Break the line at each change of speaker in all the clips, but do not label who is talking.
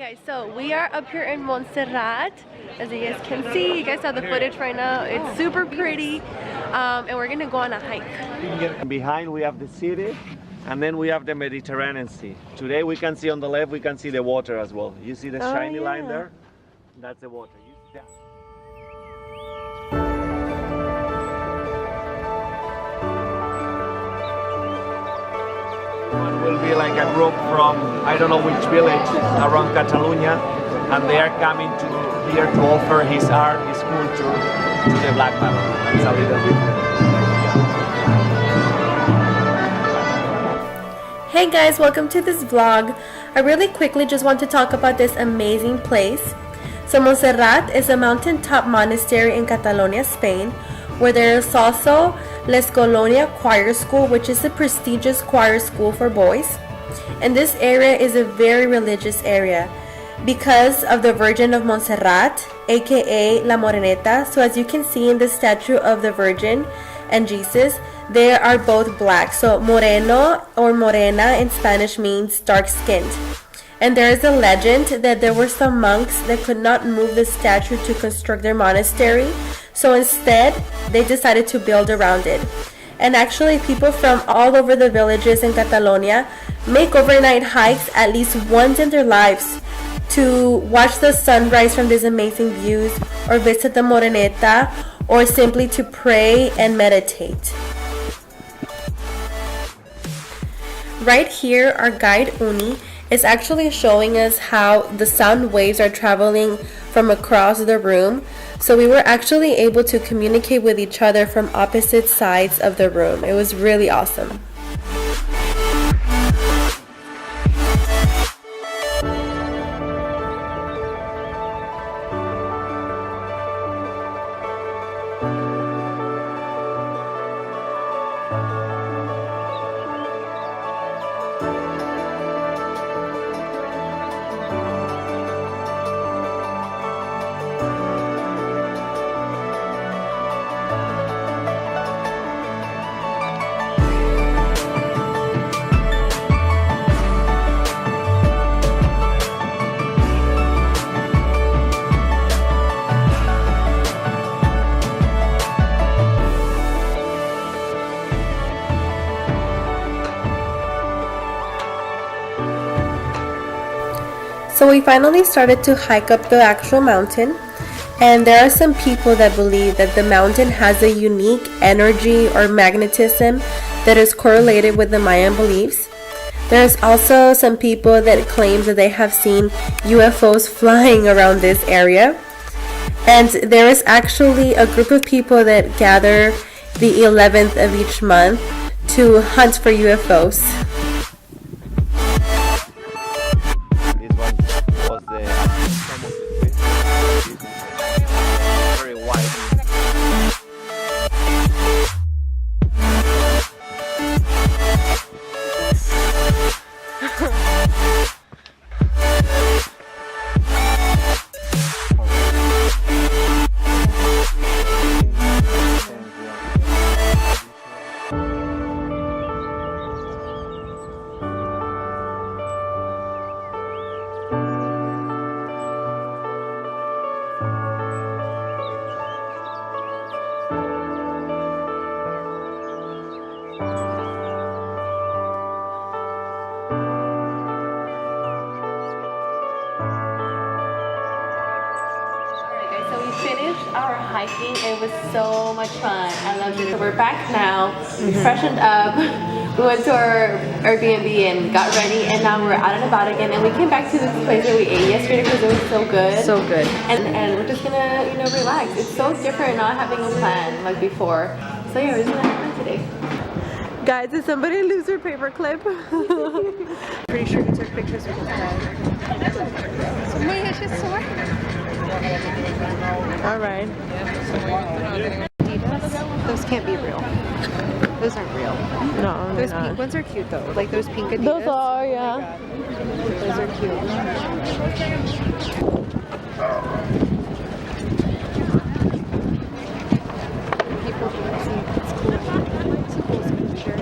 Guys, so we are up here in Montserrat. As you guys can see, you guys have the footage right now. It's super pretty, and we're gonna go on a hike.
Behind we have the city, and then we have the Mediterranean Sea. Today we can see on the left, we can see the water as well. You see the shiny line there? That's the water. One will be like a group from I don't know which village around Catalonia, and they are coming to here to offer his art, his culture to the black man. That's a little bit.
Hey guys, welcome to this vlog. I really quickly just want to talk about this amazing place. So Montserrat is a mountaintop monastery in Catalonia, Spain, where there is also Les Colonia Choir School, which is a prestigious choir school for boys. And this area is a very religious area because of the Virgin of Montserrat, aka La Moreneta. So as you can see in the statue of the Virgin and Jesus, they are both black. So moreno or morena in Spanish means dark skinned. And there is a legend that there were some monks that could not move the statue to construct their monastery. So instead, they decided to build around it. And actually, people from all over the villages in Catalonia make overnight hikes at least once in their lives to watch the sunrise from these amazing views, or visit the moreneta, or simply to pray and meditate. Right here, our guide Uni is actually showing us how the sound waves are traveling from across the room. So we were actually able to communicate with each other from opposite sides of the room. It was really awesome. So we finally started to hike up the actual mountain, and there are some people that believe that the mountain has a unique energy or magnetism that is correlated with the Mayan beliefs. There's also some people that claim that they have seen UFOs flying around this area, and there is actually a group of people that gather the 11th of each month to hunt for UFOs. Our hiking, it was so much fun. I loved it. So we're back now. We freshened up. We went to our Airbnb and got ready, and now we're out and about again. And we came back to this place that we ate yesterday because it was so good.
So good.
And we're just gonna, relax. It's so different not having a plan like before. So yeah, we're just gonna have fun today. Guys, did somebody lose their paperclip?
Pretty sure we took pictures with this guy.
All right.
Those can't be real. Those aren't real.
No,
those pink ones are cute though. Like those pink Adidas.
Those are, yeah.
Those are cute. People can see. It's cool. It's a cool sculpture.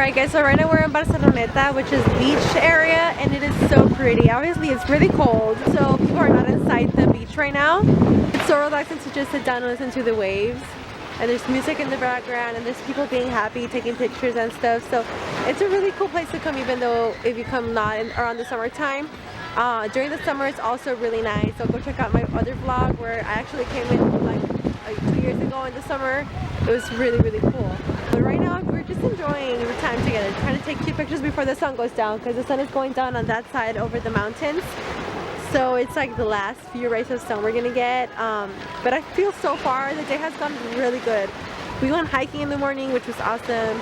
Alright guys, so right now we're in Barceloneta, which is beach area, and it is so pretty. Obviously it's really cold, so people are not inside the beach right now. It's so relaxing to just sit down and listen to the waves. And there's music in the background, and there's people being happy, taking pictures and stuff. So it's a really cool place to come, even though if you come not around the summertime. During the summer it's also really nice, so go check out my other vlog where I actually came in like 2 years ago in the summer. It was really, really cool. But right now we're just enjoying the time together, trying to take cute pictures before the sun goes down, because the sun is going down on that side over the mountains. So it's like the last few rays of sun we're gonna get. But I feel so far the day has gone really good. We went hiking in the morning, which was awesome.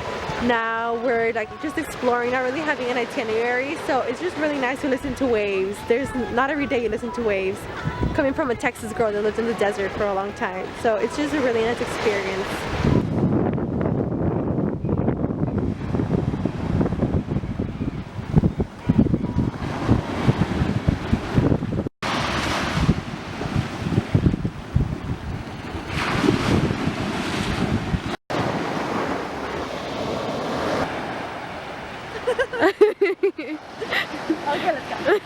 Now we're like just exploring, not really having an itinerary. So it's just really nice to listen to waves. There's not every day you listen to waves. Coming from a Texas girl that lived in the desert for a long time. So it's just a really nice experience. Okay, let's go.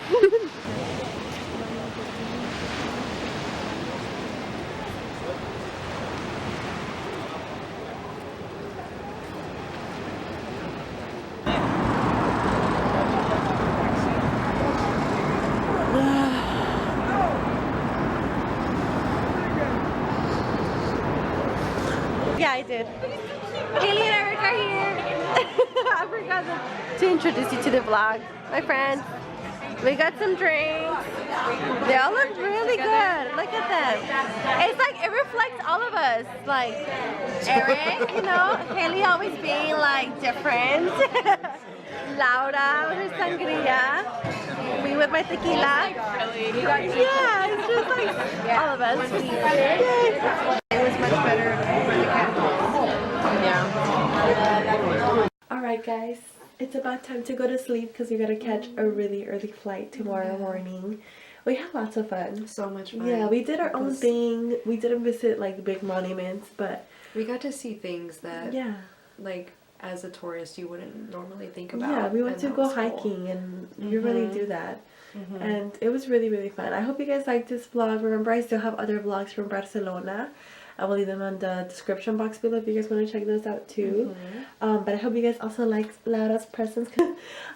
Yeah, I did. Haley and Eric are here. I forgot to introduce you to the vlog. My friends, we got some drinks. They all look really good. Look at them. It's like it reflects all of us. Like Eric, you know, Haley always being like different. Laura with her sangria. Me with my tequila. Yeah, it's just like all of us. It was much better for the cat. Yeah. Alright guys, it's about time to go to sleep because we gotta catch a really early flight tomorrow morning. We had lots of fun.
So much fun.
Yeah, we did our own thing. We didn't visit like the big monuments, but
we got to see things that,
yeah,
like as a tourist you wouldn't normally think about.
Yeah, we went to go hiking and you really do that. And it was really, really fun. I hope you guys liked this vlog. Remember, I still have other vlogs from Barcelona. I will leave them on the description box below if you guys want to check those out too. But I hope you guys also liked Laura's presents.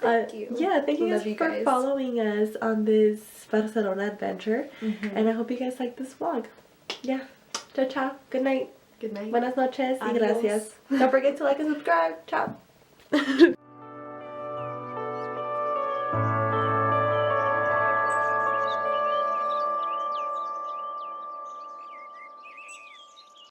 Thank you.
Yeah, thank you guys for following us on this Barcelona adventure. And I hope you guys liked this vlog. Yeah. Ciao, ciao. Good night.
Good night.
Buenas noches y
Adios.
gracias. Don't forget to like and subscribe. Ciao.